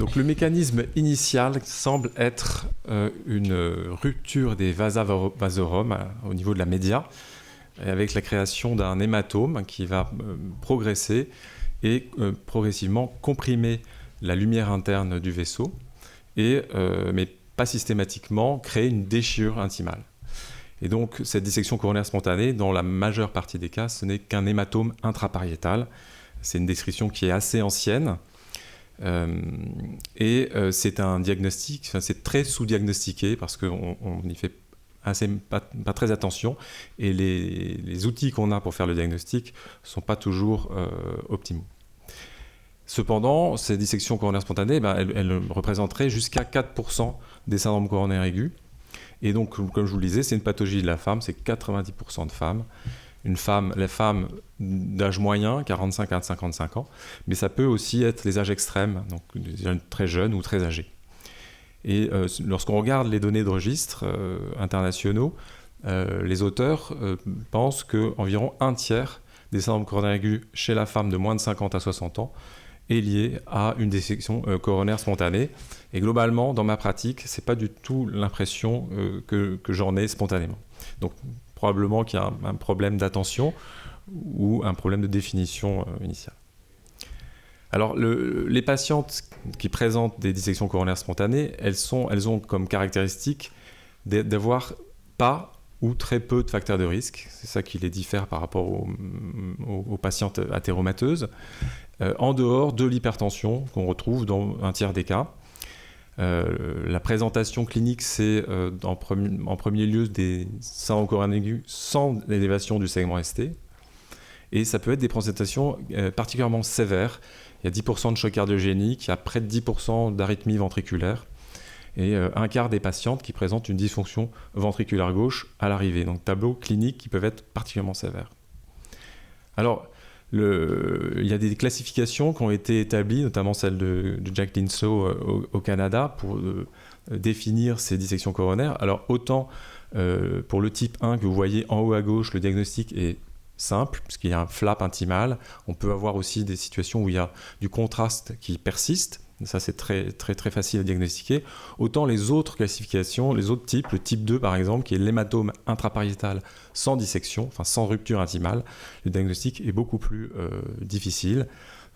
Donc le mécanisme initial semble être une rupture des vasa vasorum au niveau de la média, avec la création d'un hématome qui va progresser et progressivement comprimer la lumière interne du vaisseau, mais pas systématiquement créer une déchirure intimale. Et donc cette dissection coronaire spontanée, dans la majeure partie des cas, ce n'est qu'un hématome intrapariétal. C'est une description qui est assez ancienne. C'est un diagnostic, c'est très sous-diagnostiqué parce qu'on n'y fait pas très attention, et les outils qu'on a pour faire le diagnostic ne sont pas toujours optimaux. Cependant, ces dissections coronaires spontanées, elles représenteraient jusqu'à 4% des syndromes coronaires aigus. Et donc, comme je vous le disais, c'est une pathologie de la femme, c'est 90% de femmes. Les femmes d'âge moyen, 45 à 55 ans, mais ça peut aussi être les âges extrêmes, donc des jeunes très jeunes ou très âgés. Et lorsqu'on regarde les données de registres internationaux, les auteurs pensent qu'environ un tiers des syndromes coronaires aigus chez la femme de moins de 50 à 60 ans est lié à une dissection coronaire spontanée. Et globalement, dans ma pratique, ce n'est pas du tout l'impression que j'en ai spontanément. Donc, probablement qu'il y a un problème d'attention ou un problème de définition initiale. Alors, les patientes qui présentent des dissections coronaires spontanées, elles ont comme caractéristique d'avoir pas ou très peu de facteurs de risque. C'est ça qui les diffère par rapport aux patientes athéromateuses, en dehors de l'hypertension qu'on retrouve dans un tiers des cas. La présentation clinique, c'est en premier lieu des syndromes coronaires aigus sans élévation du segment ST. Et ça peut être des présentations particulièrement sévères. Il y a 10% de choc cardiogénique, il y a près de 10% d'arythmie ventriculaire et un quart des patientes qui présentent une dysfonction ventriculaire gauche à l'arrivée. Donc tableaux cliniques qui peuvent être particulièrement sévères. Alors, il y a des classifications qui ont été établies, notamment celle de Jack Linsow au Canada, pour définir ces dissections coronaires. Alors, autant pour le type 1 que vous voyez en haut à gauche, le diagnostic est simple, puisqu'il y a un flap intimal. On peut avoir aussi des situations où il y a du contraste qui persiste. Ça, c'est très, très, très facile à diagnostiquer. Autant les autres classifications, les autres types, le type 2 par exemple, qui est l'hématome intrapariétal sans dissection, enfin sans rupture intimale, le diagnostic est beaucoup plus difficile.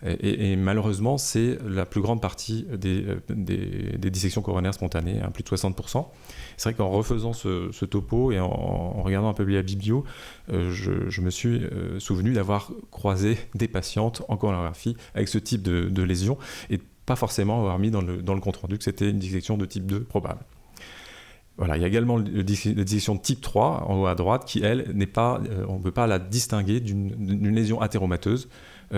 Et malheureusement, c'est la plus grande partie des dissections coronaires spontanées, plus de 60%. C'est vrai qu'en refaisant ce topo et en regardant un peu la biblio, je me suis souvenu d'avoir croisé des patientes en coronarographie avec ce type de lésion et pas forcément avoir mis dans le compte-rendu que c'était une dissection de type 2 probable. Voilà, il y a également la dissection de type 3 en haut à droite qui, elle, on ne peut pas la distinguer d'une lésion athéromateuse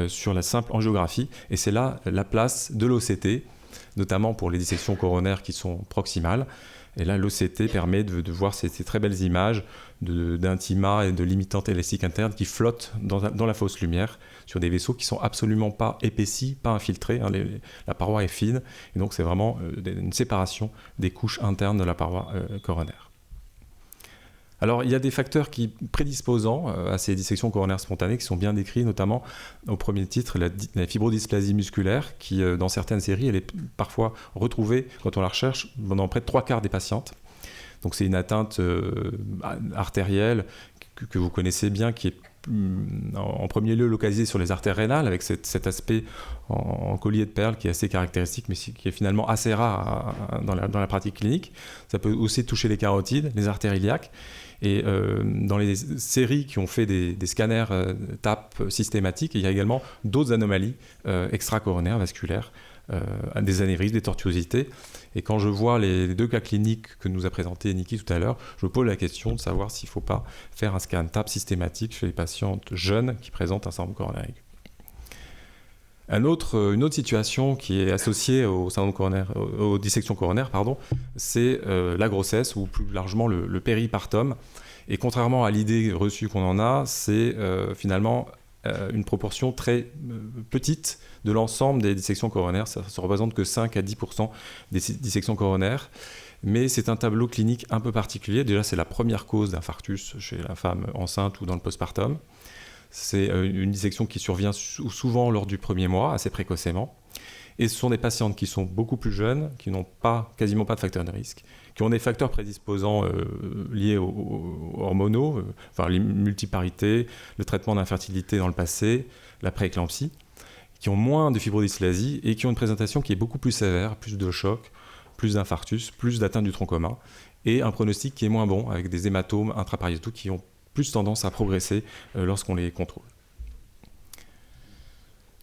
sur la simple angiographie. Et c'est là la place de l'OCT, notamment pour les dissections coronaires qui sont proximales. Et là, l'OCT permet de voir ces très belles images d'intima et de limitantes élastiques internes qui flottent dans la fausse lumière sur des vaisseaux qui ne sont absolument pas épaissis, pas infiltrés. La paroi est fine, et donc c'est vraiment une séparation des couches internes de la paroi coronaire. Alors, il y a des facteurs prédisposants à ces dissections coronaires spontanées qui sont bien décrits, notamment au premier titre, la fibrodysplasie musculaire, qui, dans certaines séries, elle est parfois retrouvée, quand on la recherche, dans près de 3/4 des patientes. Donc, c'est une atteinte artérielle que vous connaissez bien, qui est en premier lieu localisée sur les artères rénales, avec cet aspect en collier de perles qui est assez caractéristique, mais qui est finalement assez rare dans la pratique clinique. Ça peut aussi toucher les carotides, les artères iliaques. Et dans les séries qui ont fait des scanners TAP systématiques, il y a également d'autres anomalies extracoronaires vasculaires, des anévrismes, des tortuosités. Et quand je vois les deux cas cliniques que nous a présenté Niki tout à l'heure, je me pose la question de savoir s'il ne faut pas faire un scan TAP systématique chez les patientes jeunes qui présentent un syndrome coronaire aigu. Une autre situation qui est associée aux dissections coronaires, c'est la grossesse ou plus largement le péripartum. Et contrairement à l'idée reçue qu'on en a, c'est finalement une proportion très petite de l'ensemble des dissections coronaires. Ça ne représente que 5 à 10% des dissections coronaires. Mais c'est un tableau clinique un peu particulier. Déjà, c'est la première cause d'infarctus chez la femme enceinte ou dans le postpartum. C'est une dissection qui survient souvent lors du premier mois, assez précocement. Et ce sont des patientes qui sont beaucoup plus jeunes, qui n'ont quasiment pas de facteurs de risque, qui ont des facteurs prédisposants liés aux hormonaux, enfin les multiparités, le traitement d'infertilité dans le passé, la prééclampsie, qui ont moins de fibrodysplasie et qui ont une présentation qui est beaucoup plus sévère, plus de chocs, plus d'infarctus, plus d'atteinte du tronc commun, et un pronostic qui est moins bon, avec des hématomes intrapariétaux qui ont plus tendance à progresser lorsqu'on les contrôle.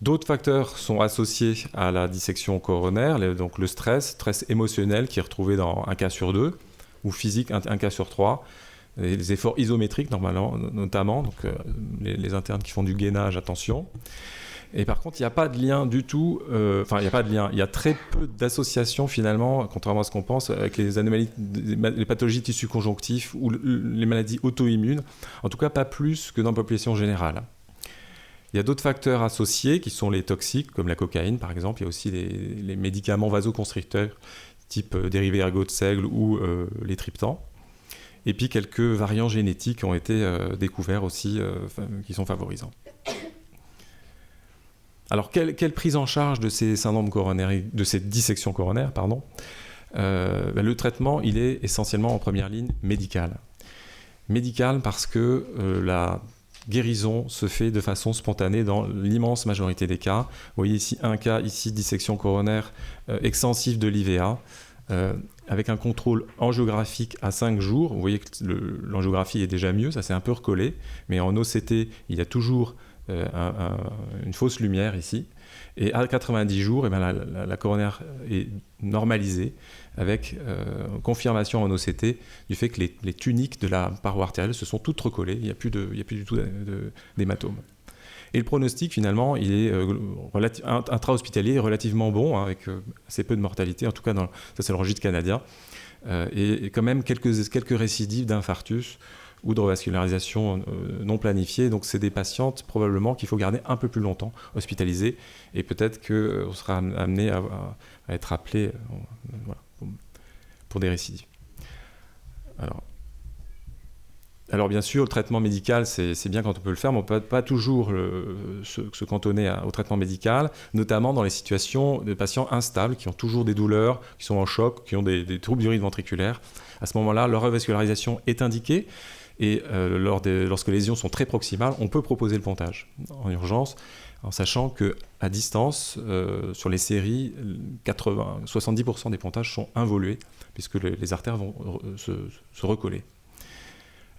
D'autres facteurs sont associés à la dissection coronaire, donc le stress émotionnel qui est retrouvé dans un cas sur 2, ou physique un cas sur 3, les efforts isométriques notamment, donc les internes qui font du gainage, attention. Et par contre, il n'y a pas de lien du tout, il n'y a pas de lien, il y a très peu d'associations finalement, contrairement à ce qu'on pense, avec les anomalies, les pathologies de tissu conjonctif ou les maladies auto-immunes, en tout cas pas plus que dans la population générale. Il y a d'autres facteurs associés qui sont les toxiques, comme la cocaïne par exemple. Il y a aussi les médicaments vasoconstricteurs, type dérivés ergots de seigle ou les triptans. Et puis quelques variants génétiques ont été découverts aussi, qui sont favorisants. Alors, quelle prise en charge de ces syndromes coronaires, de ces dissections coronaires, le traitement, il est essentiellement en première ligne médicale. Médicale parce que la guérison se fait de façon spontanée dans l'immense majorité des cas. Vous voyez ici un cas, dissection coronaire extensive de l'IVA, avec un contrôle angiographique à 5 jours. Vous voyez que l'angiographie est déjà mieux, ça s'est un peu recollé, mais en OCT, il y a toujours une fausse lumière ici. Et à 90 jours, la coronaire est normalisée avec confirmation en OCT du fait que les tuniques de la paroi artérielle se sont toutes recollées, il n'y a plus du tout d'hématome. Et le pronostic, finalement, il est intra-hospitalier relativement bon, avec assez peu de mortalité, en tout cas, ça c'est le registre canadien, et quand même quelques récidives d'infarctus ou de revascularisation non planifiée. Donc c'est des patientes probablement qu'il faut garder un peu plus longtemps hospitalisées, et peut-être qu'on sera amené à être appelé pour des récidives. Alors bien sûr, le traitement médical, c'est bien quand on peut le faire, mais on ne peut pas toujours se cantonner au traitement médical, notamment dans les situations de patients instables, qui ont toujours des douleurs, qui sont en choc, qui ont des troubles du rythme ventriculaire. À ce moment-là, leur revascularisation est indiquée, et lorsque les lésions sont très proximales, on peut proposer le pontage en urgence, en sachant qu'à distance, sur les séries, 70% des pontages sont involués, puisque les artères vont se recoller.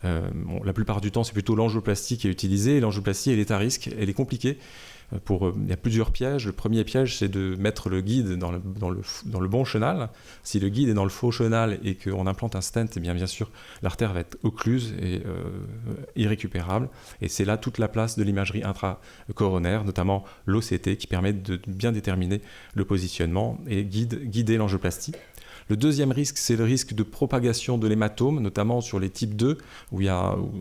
La plupart du temps, c'est plutôt l'angioplastie qui est utilisée. L'angioplastie, elle est à risque, elle est compliquée. Il y a plusieurs pièges. Le premier piège, c'est de mettre le guide dans le bon chenal. Si le guide est dans le faux chenal et qu'on implante un stent, eh bien sûr, l'artère va être occluse et irrécupérable. Et c'est là toute la place de l'imagerie intracoronaire, notamment l'OCT, qui permet de bien déterminer le positionnement et guider l'angioplastie. Le deuxième risque, c'est le risque de propagation de l'hématome, notamment sur les types 2, où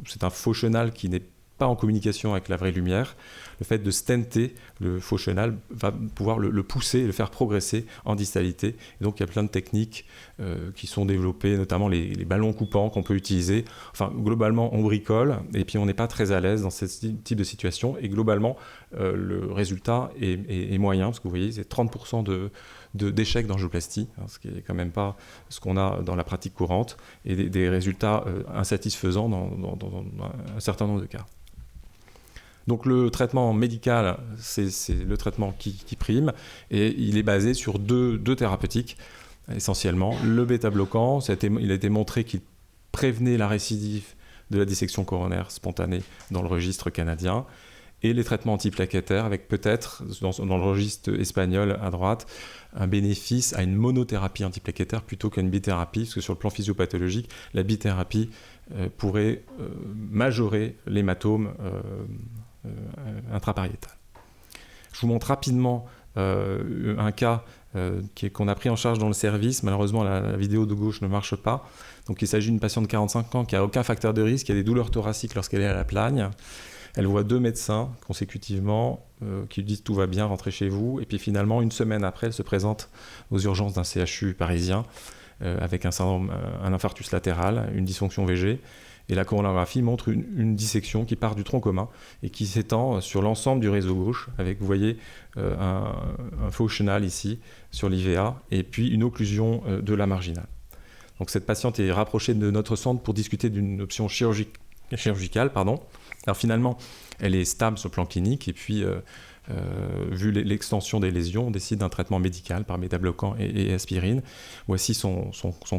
c'est un faux chenal qui n'est pas en communication avec la vraie lumière. Le fait de stenter le faux chenal va pouvoir le pousser, le faire progresser en distalité. Et donc il y a plein de techniques qui sont développées, notamment les ballons coupants qu'on peut utiliser. Enfin, globalement, on bricole, et puis on n'est pas très à l'aise dans ce type de situation. Et globalement, le résultat est moyen, parce que vous voyez, c'est 30% d'échecs d'angioplastie, ce qui n'est quand même pas ce qu'on a dans la pratique courante, et des résultats insatisfaisants dans un certain nombre de cas. Donc le traitement médical, c'est le traitement qui prime, et il est basé sur deux thérapeutiques essentiellement. Le bêta-bloquant, il a été montré qu'il prévenait la récidive de la dissection coronaire spontanée dans le registre canadien, et les traitements antiplaquettaires, avec peut-être, dans le registre espagnol à droite, un bénéfice à une monothérapie antiplaquettaire plutôt qu'à une bithérapie, parce que sur le plan physiopathologique, la bithérapie pourrait majorer l'hématome intrapariétal. Je vous montre rapidement un cas qu'on a pris en charge dans le service. Malheureusement, la vidéo de gauche ne marche pas. Donc, il s'agit d'une patiente de 45 ans qui n'a aucun facteur de risque, qui a des douleurs thoraciques lorsqu'elle est à la plagne. Elle voit 2 médecins consécutivement qui lui disent « tout va bien, rentrez chez vous ». Et puis finalement, une semaine après, elle se présente aux urgences d'un CHU parisien avec un infarctus latéral, une dysfonction VG. Et la coronarographie montre une dissection qui part du tronc commun et qui s'étend sur l'ensemble du réseau gauche, avec, vous voyez, un faux chenal ici, sur l'IVA, et puis une occlusion de la marginale. Donc cette patiente est rapprochée de notre centre pour discuter d'une option chirurgicale. Alors finalement, elle est stable sur le plan clinique, et puis, vu l'extension des lésions, on décide d'un traitement médical par bêta-bloquant et aspirine. Voici son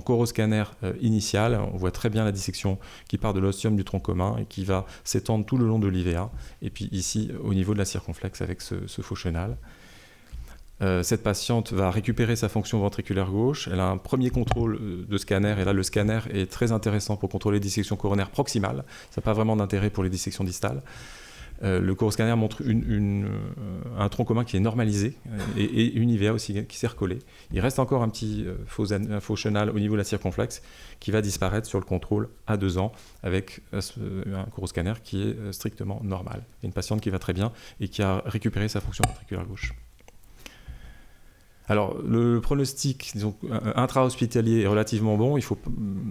coroscanner initial. On voit très bien la dissection qui part de l'ostium du tronc commun et qui va s'étendre tout le long de l'IVA. Et puis ici, au niveau de la circonflexe avec ce faux chenal. Cette patiente va récupérer sa fonction ventriculaire gauche. Elle a un premier contrôle de scanner, et là le scanner est très intéressant pour contrôler les dissections coronaires proximales. Ça n'a pas vraiment d'intérêt pour les dissections distales. Le coroscanner montre un tronc commun qui est normalisé et une IVA aussi qui s'est recollée. Il reste encore un petit faux chenal au niveau de la circonflexe qui va disparaître sur le contrôle à 2 ans avec un coroscanner qui est strictement normal. Une patiente qui va très bien et qui a récupéré sa fonction ventriculaire gauche. Alors, le pronostic intra-hospitalier est relativement bon. Il faut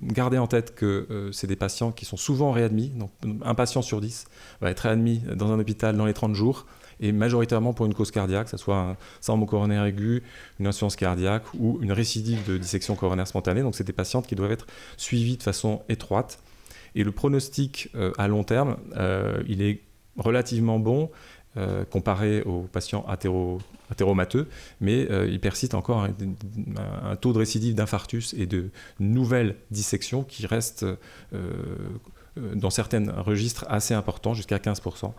garder en tête que c'est des patients qui sont souvent réadmis. Donc, un patient sur 10 va être réadmis dans un hôpital dans les 30 jours, et majoritairement pour une cause cardiaque, que ce soit un syndrome coronaire aigu, une insuffisance cardiaque ou une récidive de dissection coronaire spontanée. Donc, c'est des patientes qui doivent être suivies de façon étroite. Et le pronostic à long terme, il est relativement bon. Comparé aux patients athéromateux, mais il persiste encore un taux de récidive d'infarctus et de nouvelles dissections qui restent dans certains registres assez importants, jusqu'à 15%,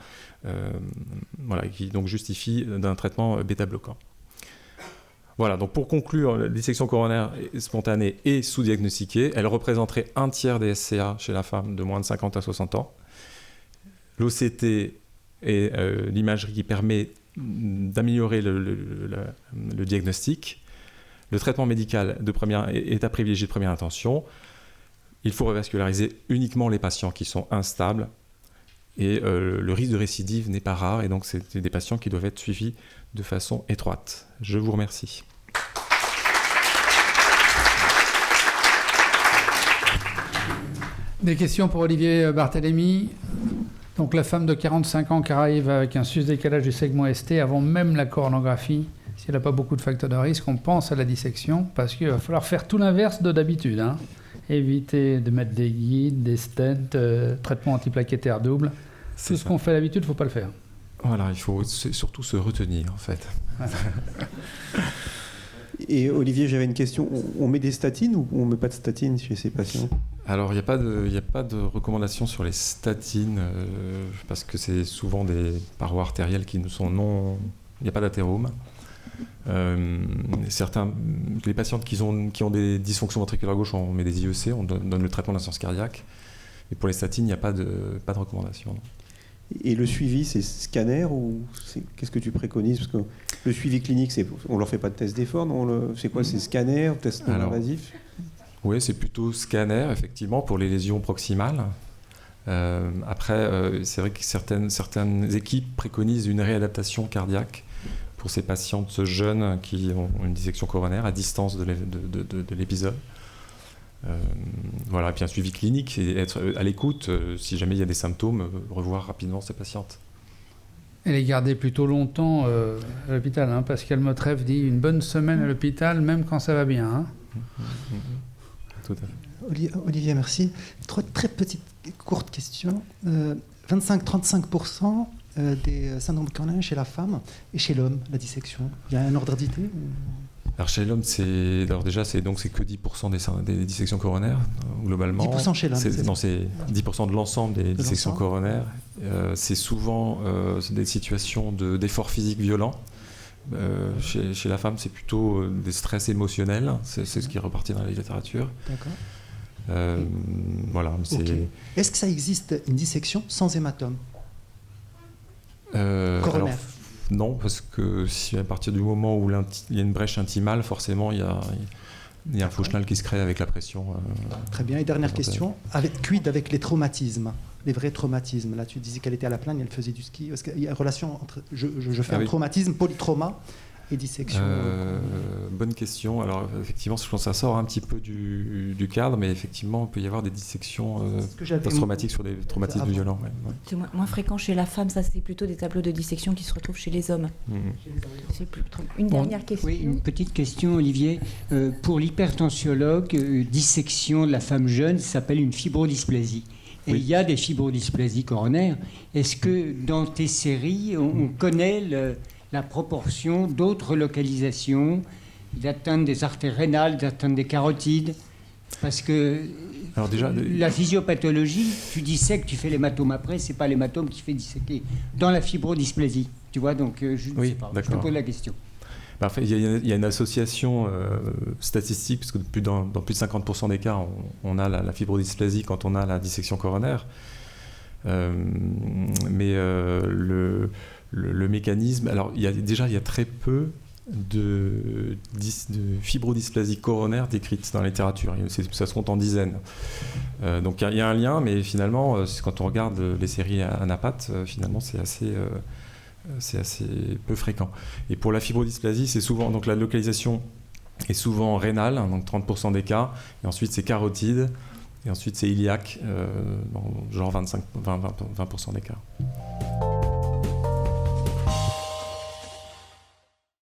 qui donc justifie d'un traitement bêta-bloquant. Voilà, donc pour conclure, la dissection coronaire spontanée est sous-diagnostiquée. Elle représenterait un tiers des SCA chez la femme de moins de 50 à 60 ans. L'OCT et l'imagerie qui permet d'améliorer le diagnostic. Le traitement médical est à privilégier de première intention. Il faut revasculariser uniquement les patients qui sont instables, et le risque de récidive n'est pas rare, et donc c'est des patients qui doivent être suivis de façon étroite. Je vous remercie. Des questions pour Olivier Barthélémy. Donc la femme de 45 ans qui arrive avec un sus-décalage du segment ST avant même la coronographie, si elle n'a pas beaucoup de facteurs de risque, on pense à la dissection, parce qu'il va falloir faire tout l'inverse de d'habitude. Éviter de mettre des guides, des stents, traitement antiplaquettaire double. Tout ce qu'on fait d'habitude, il ne faut pas le faire. Voilà, il faut surtout se retenir en fait. Voilà. Et Olivier, j'avais une question. On met des statines ou on ne met pas de statines chez ces patients ? Alors, il n'y a pas de recommandation sur les statines, parce que c'est souvent des parois artérielles qui ne sont non... Il n'y a pas d'athérome. Les patientes qui ont des dysfonctions ventriculaires gauche, on met des IEC, on donne le traitement d'insuffisance cardiaque. Et pour les statines, il n'y a pas de recommandation. Non. Et le suivi, c'est scanner ou qu'est-ce que tu préconises ? Parce que le suivi clinique, on ne leur fait pas de test d'effort, c'est quoi ? C'est scanner, test non-invasif ? Oui, c'est plutôt scanner, effectivement, pour les lésions proximales. Après, c'est vrai que certaines équipes préconisent une réadaptation cardiaque pour ces patientes jeunes qui ont une dissection coronaire à distance de l'épisode. Voilà, et puis un suivi clinique et être à l'écoute, si jamais il y a des symptômes, revoir rapidement ces patientes. Et les garder plutôt longtemps à l'hôpital. Pascal Motreff dit une bonne semaine à l'hôpital, même quand ça va bien. Tout à fait. Olivier, merci. Très petite, courte question. 25-35% des syndromes coronaires chez la femme et chez l'homme, la dissection. Il y a un ordre d'idée Alors chez l'homme, c'est que 10% des dissections coronaires, globalement. 10% chez l'homme. C'est 10% de l'ensemble des dissections coronaires. C'est souvent des situations d'effort physique violent. Chez la femme, c'est plutôt des stress émotionnels. C'est ce qui est reparti dans la littérature. D'accord. Voilà. Okay. Est-ce que ça existe une dissection sans hématome coronaire ? Non, parce que si à partir du moment où il y a une brèche intimale, forcément, il y a un faux chenal qui se crée avec la pression. Très bien. Et dernière question, quid avec les traumatismes, les vrais traumatismes ? Là, tu disais qu'elle était à La Plagne, elle faisait du ski. Est-ce qu'il y a une relation entre je fais un traumatisme, polytrauma, et dissection Bonne question. Alors effectivement, je pense que ça sort un petit peu du cadre, mais effectivement, il peut y avoir des dissections post-traumatiques sur des traumatismes violents. Ouais. C'est moins fréquent chez la femme, ça c'est plutôt des tableaux de dissection qui se retrouvent chez les hommes. C'est une dernière question. Oui, une petite question, Olivier. Pour l'hypertensiologue, dissection de la femme jeune, ça s'appelle une fibrodysplasie. Et il y a des fibrodysplasies coronaires. Est-ce que dans tes séries, on connaît la proportion d'autres localisations, d'atteinte des artères rénales, d'atteinte des carotides? Parce que alors déjà, la physiopathologie, tu dissèques, tu fais l'hématome après, c'est pas l'hématome qui fait disséquer. Dans la fibrodysplasie, tu vois, donc je ne sais pas. Je te pose la question. Enfin, il y a une association statistique, parce que dans plus de 50% des cas, on a la fibrodysplasie quand on a la dissection coronaire. Mais le mécanisme... Alors, il y a très peu de fibrodysplasie coronaire décrite dans la littérature. Ça se compte en dizaines. Donc, il y a un lien, mais finalement, quand on regarde les séries anapates, finalement, c'est assez peu fréquent. Et pour la fibrodysplasie, c'est souvent, donc la localisation est souvent rénale, hein, donc 30% des cas, et ensuite c'est carotide, et ensuite c'est iliaque, dans genre 20% des cas.